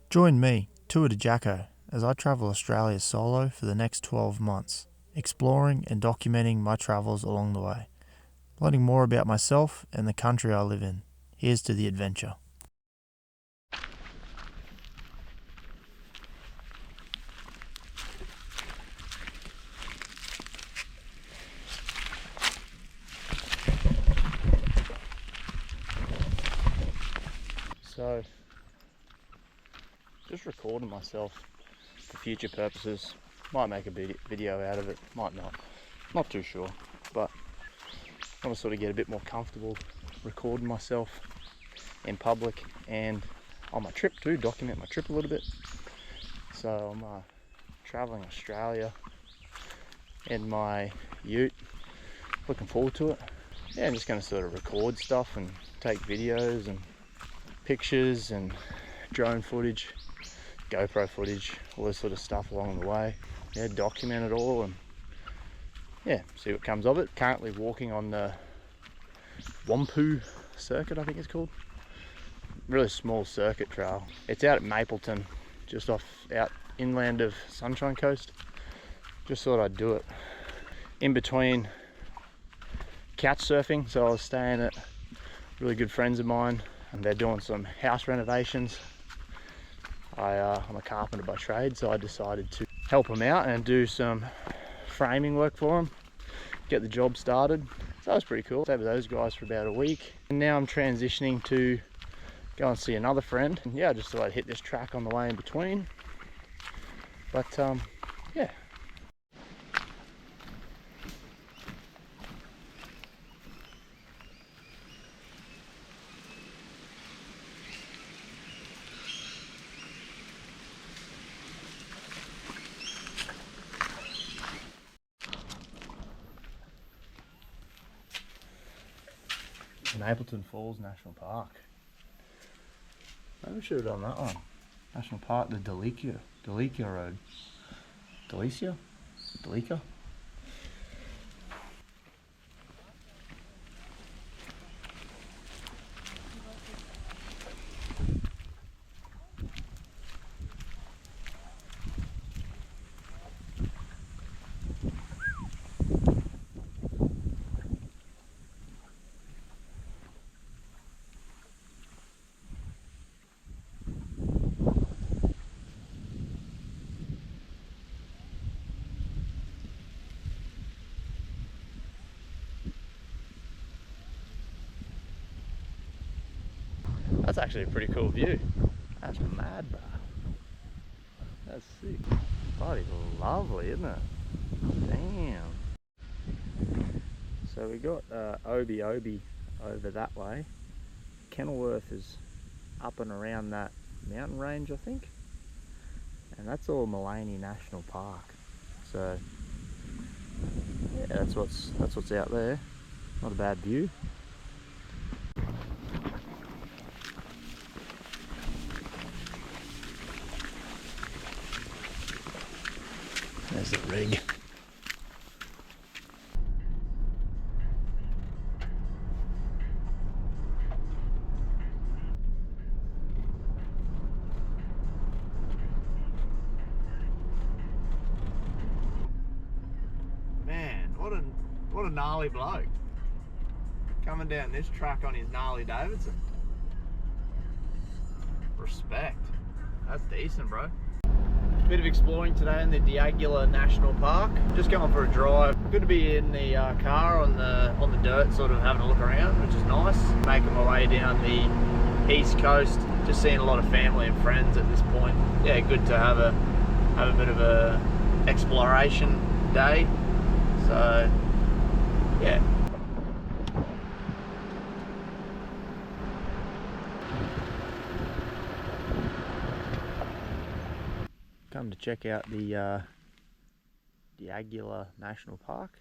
Join me, Tour de Jacko, as I travel Australia solo for the next 12 months, exploring and documenting my travels along the way, learning more about myself and the country I live in. Here's to the adventure. So, just recording myself for future purposes. Might make a video out of it, might not too sure, but I want to sort of get a bit more comfortable recording myself in public and on my trip too, document my trip a little bit. So I'm traveling Australia in my ute, looking forward to it. Yeah, I'm just going to sort of record stuff and take videos and pictures and drone footage, GoPro footage, all this sort of stuff along the way. Yeah, document it all and yeah, see what comes of it. Currently walking on the Wampu circuit, I think it's called. Really small circuit trail. It's out at Mapleton, just out inland of Sunshine Coast. Just thought I'd do it. In between couch surfing, so I was staying at really good friends of mine and they're doing some house renovations. I'm a carpenter by trade, so I decided to help them out and do some framing work for them, get the job started. So that was pretty cool. Stayed with those guys for about a week. And now I'm transitioning to go and see another friend. And yeah, I just thought I'd hit this track on the way in between. But yeah. Mapleton Falls National Park. Maybe we should have done that one. National Park, the Delicia Road. Delicia? That's actually a pretty cool view. That's mad, bro. That's sick. Bloody lovely, isn't it? Damn. So we got Obi over that way. Kenilworth is up and around that mountain range, I think. And that's all Mullaney National Park. So yeah, that's what's out there. Not a bad view. There's the rig. Man, what a gnarly bloke. Coming down this track on his gnarly Davidson. Respect. That's decent, bro. Bit of exploring today in the Diagula National Park. Just going for a drive. Good to be in the car on the dirt, sort of having a look around, which is nice. Making my way down the east coast. Just seeing a lot of family and friends at this point. Yeah, good to have a bit of a exploration day. So yeah. Come to check out the Diagula National Park.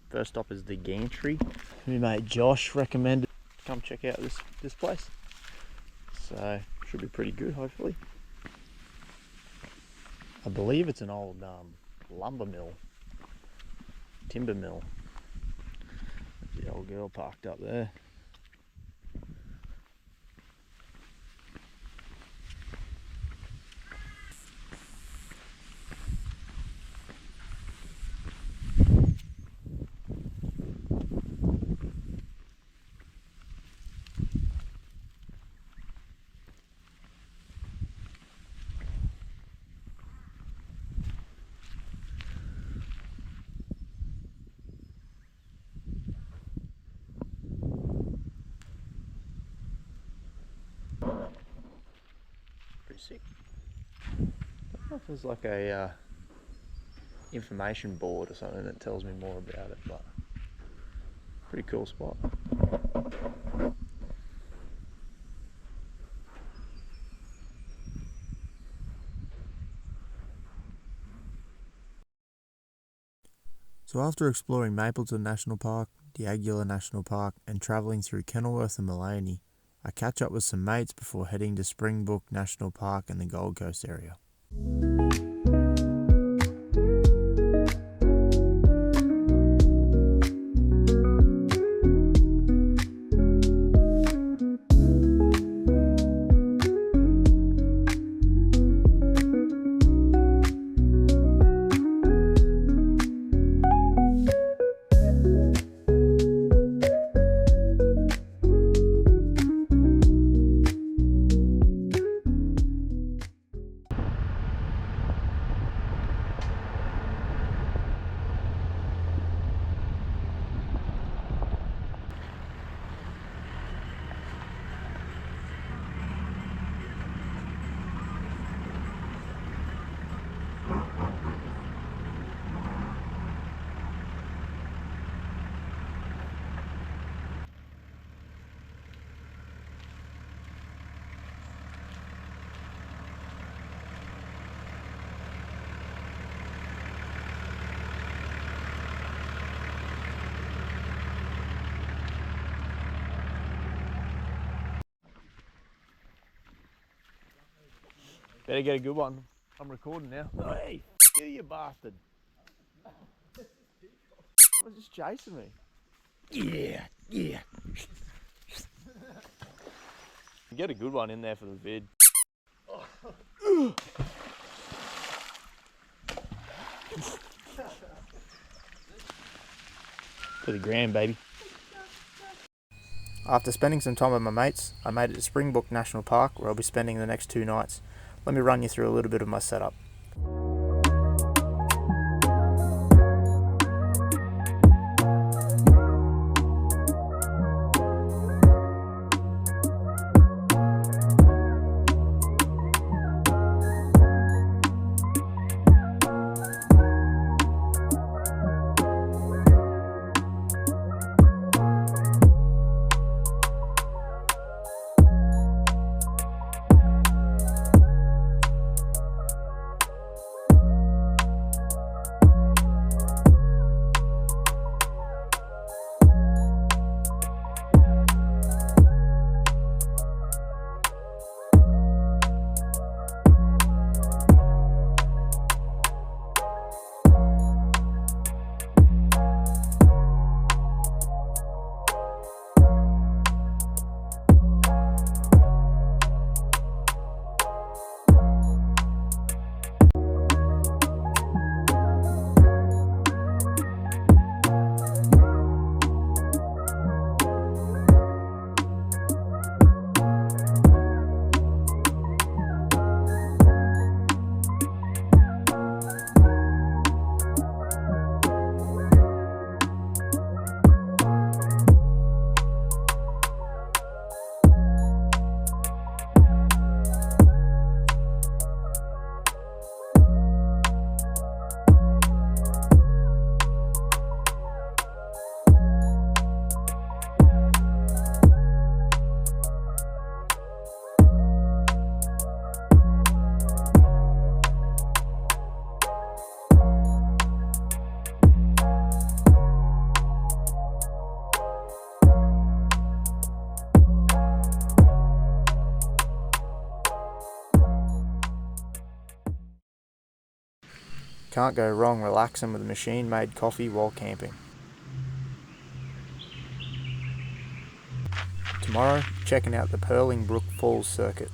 First stop is the Gantry. My mate Josh recommended come check out this place. So should be pretty good, hopefully. I believe it's an old lumber mill, timber mill. There's the old girl parked up there. sick. I don't know if there's like a information board or something that tells me more about it, but pretty cool spot. So after exploring Mapleton National Park, Diagula National Park and travelling through Kenilworth and Maloney, I catch up with some mates before heading to Springbrook National Park in the Gold Coast area. Better get a good one. I'm recording now. Hey, you bastard. Was just chasing me. Yeah. Get a good one in there for the vid. For the gram, baby. After spending some time with my mates, I made it to Springbrook National Park where I'll be spending the next 2 nights. Let me run you through a little bit of my setup. Can't go wrong relaxing with a machine-made coffee while camping. Tomorrow, checking out the Purling Brook Falls circuit.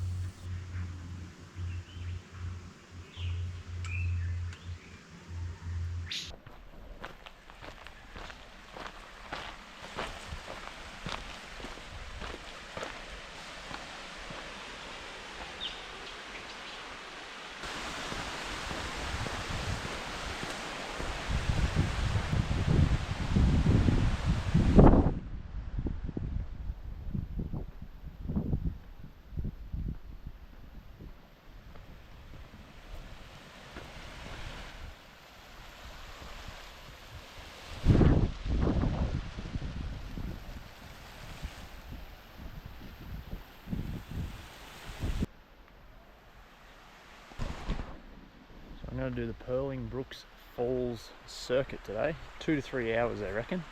I'm going to do the Purling Brook Falls circuit today. 2 to 3 hours, I reckon.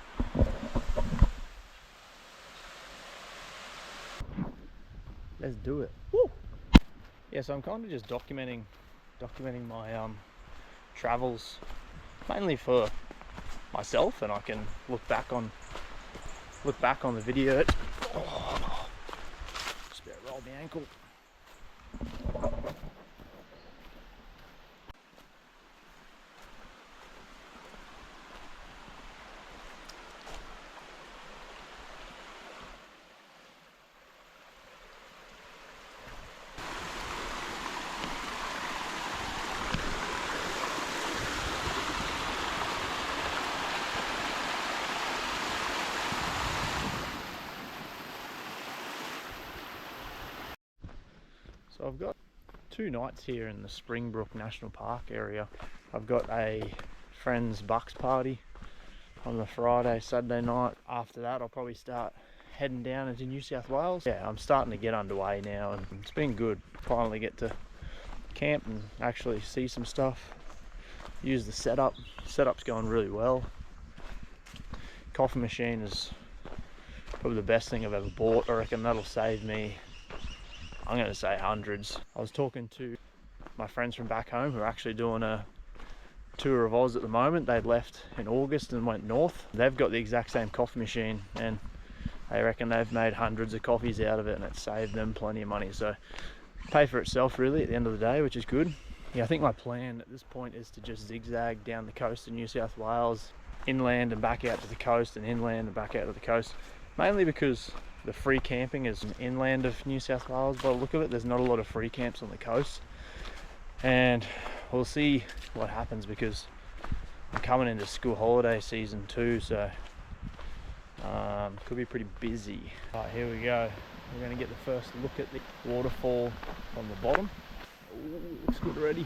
Let's do it. Woo! Yeah, so I'm kind of just documenting my travels, mainly for myself, and I can look back on the video. Oh, just about rolled my ankle. So I've got 2 nights here in the Springbrook National Park area. I've got a friend's bucks party on the Friday, Saturday night. After that I'll probably start heading down into New South Wales. Yeah, I'm starting to get underway now and it's been good. Finally get to camp and actually see some stuff. Use the setup. Setup's going really well. Coffee machine is probably the best thing I've ever bought. I reckon that'll save me, I'm going to say, hundreds. I was talking to my friends from back home who are actually doing a tour of Oz at the moment. They'd left in August and went north. They've got the exact same coffee machine and they reckon they've made hundreds of coffees out of it and it saved them plenty of money. So pay for itself really at the end of the day, which is good. Yeah, I think my plan at this point is to just zigzag down the coast of New South Wales, inland and back out to the coast, and inland and back out to the coast, mainly because the free camping is inland of New South Wales. By the look of it, there's not a lot of free camps on the coast, and we'll see what happens because I'm coming into school holiday season too, so could be pretty busy. Alright, here we go. We're going to get the first look at the waterfall from the bottom. Ooh, looks good already.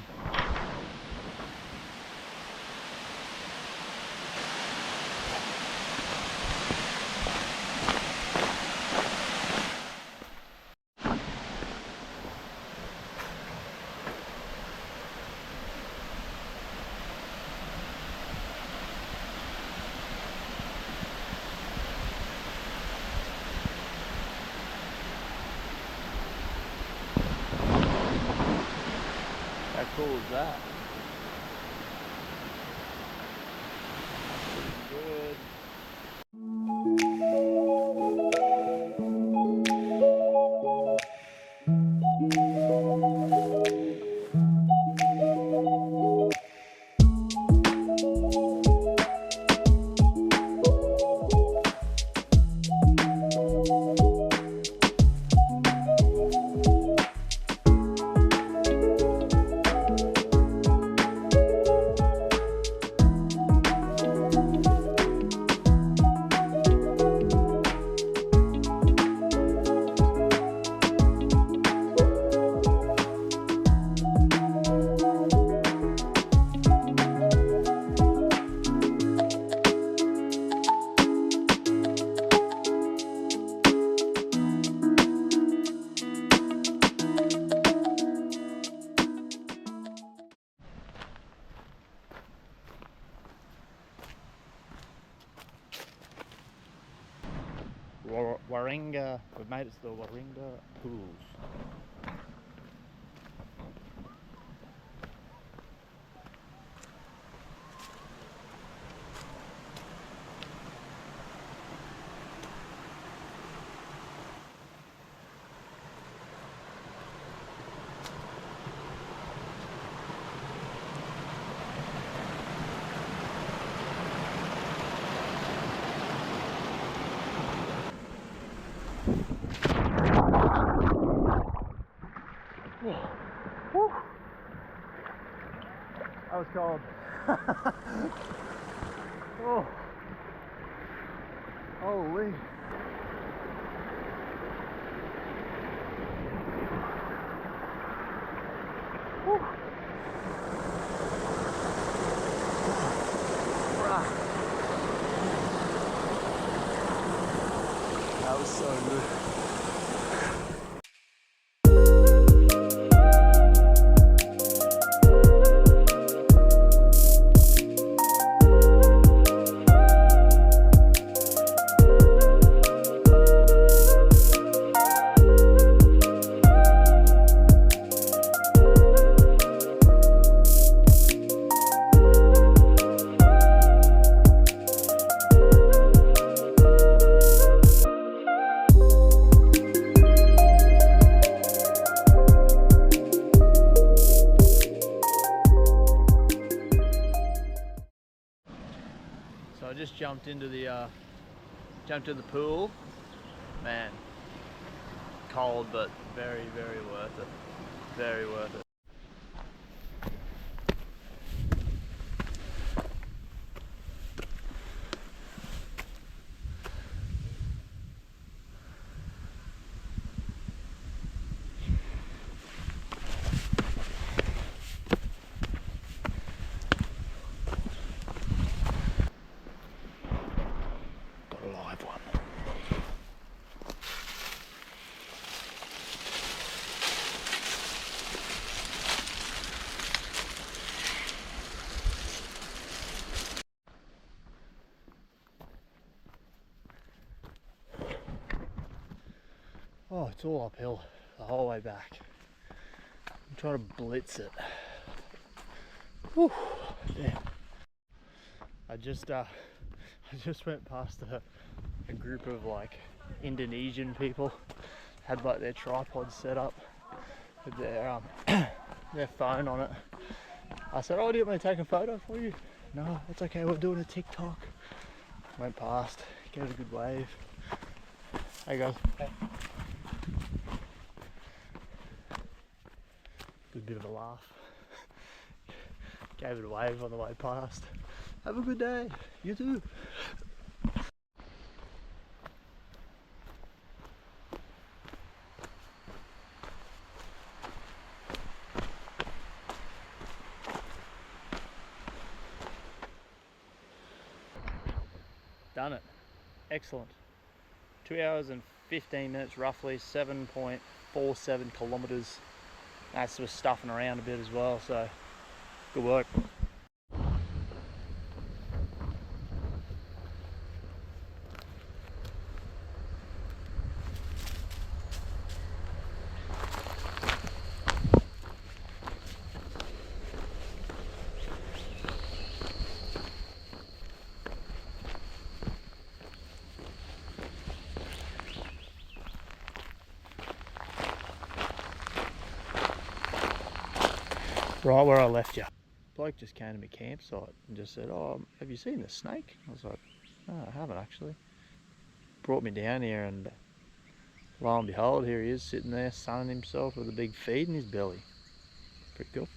How cool is that? Pretty good. Warringah, we've made it to the Warringah pools. Woo. That was cold. Oh, holy. Woo. That was so good. jumped into the pool. Man, cold, but very, very worth it. Very worth it. Got a live one. Oh, it's all uphill the whole way back. I'm trying to blitz it. Whew, damn. I just went past a group of like Indonesian people, had like their tripods set up with their their phone on it. I said, "Oh, do you want me to take a photo for you?" "No, it's okay, we're doing a TikTok." Went past, gave it a good wave. Hey guys. Hey. Good bit of a laugh. Gave it a wave on the way past. Have a good day. You too. Done it. Excellent. 2 hours and 15 minutes roughly, 7.47 kilometers. That's sort of stuffing around a bit as well, so good work. Right where I left you. Bloke just came to my campsite and just said, "Oh, have you seen the snake?" I was like, "No, I haven't actually." Brought me down here and lo and behold, here he is sitting there sunning himself with a big feed in his belly. Pretty cool.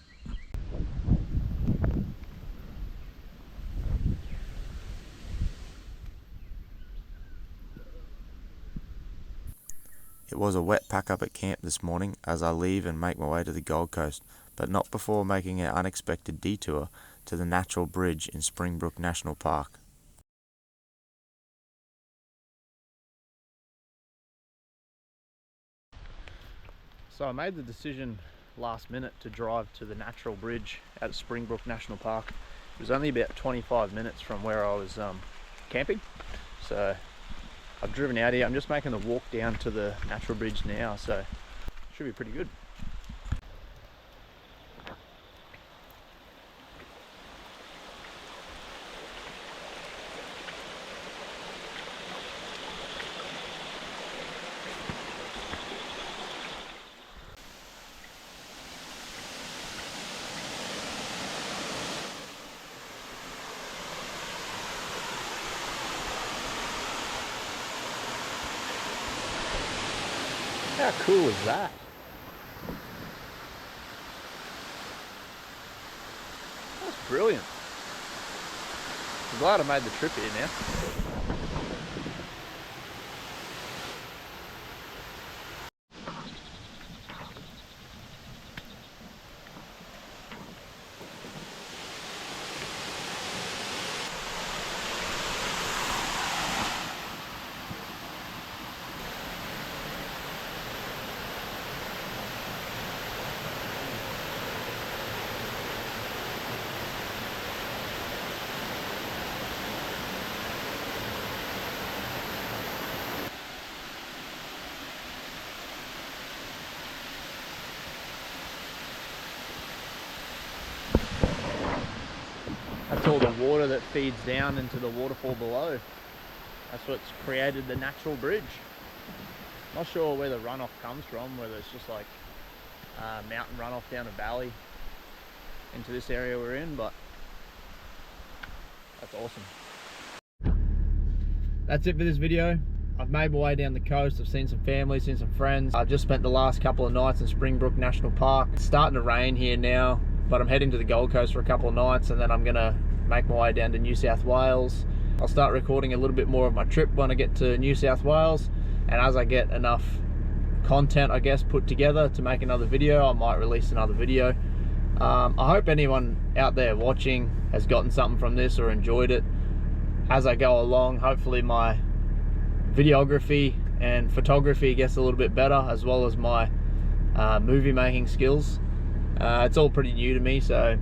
It was a wet pack up at camp this morning as I leave and make my way to the Gold Coast, but not before making an unexpected detour to the natural bridge in Springbrook National Park. So I made the decision last minute to drive to the natural bridge at Springbrook National Park. It was only about 25 minutes from where I was camping. So I've driven out here. I'm just making the walk down to the natural bridge now, so it should be pretty good. How cool is that? That's brilliant. I'm glad I made the trip here now. That's all the water that feeds down into the waterfall below. That's what's created the natural bridge. Not sure where the runoff comes from, whether it's just like mountain runoff down a valley into this area we're in, but that's awesome. that's it for this video. I've made my way down the coast. I've seen some family, seen some friends. I've just spent the last couple of nights in Springbrook National Park. It's starting to rain here now, but I'm heading to the Gold Coast for a couple of nights, and then I'm gonna make my way down to New South Wales. I'll start recording a little bit more of my trip when I get to New South Wales, and as I get enough content, I guess, put together to make another video, I might release another video. I hope anyone out there watching has gotten something from this or enjoyed it. As I go along, hopefully my videography and photography gets a little bit better, as well as my movie making skills. It's all pretty new to me, so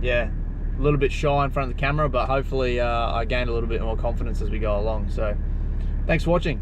yeah, a little bit shy in front of the camera, but hopefully I gain a little bit more confidence as we go along. So thanks for watching.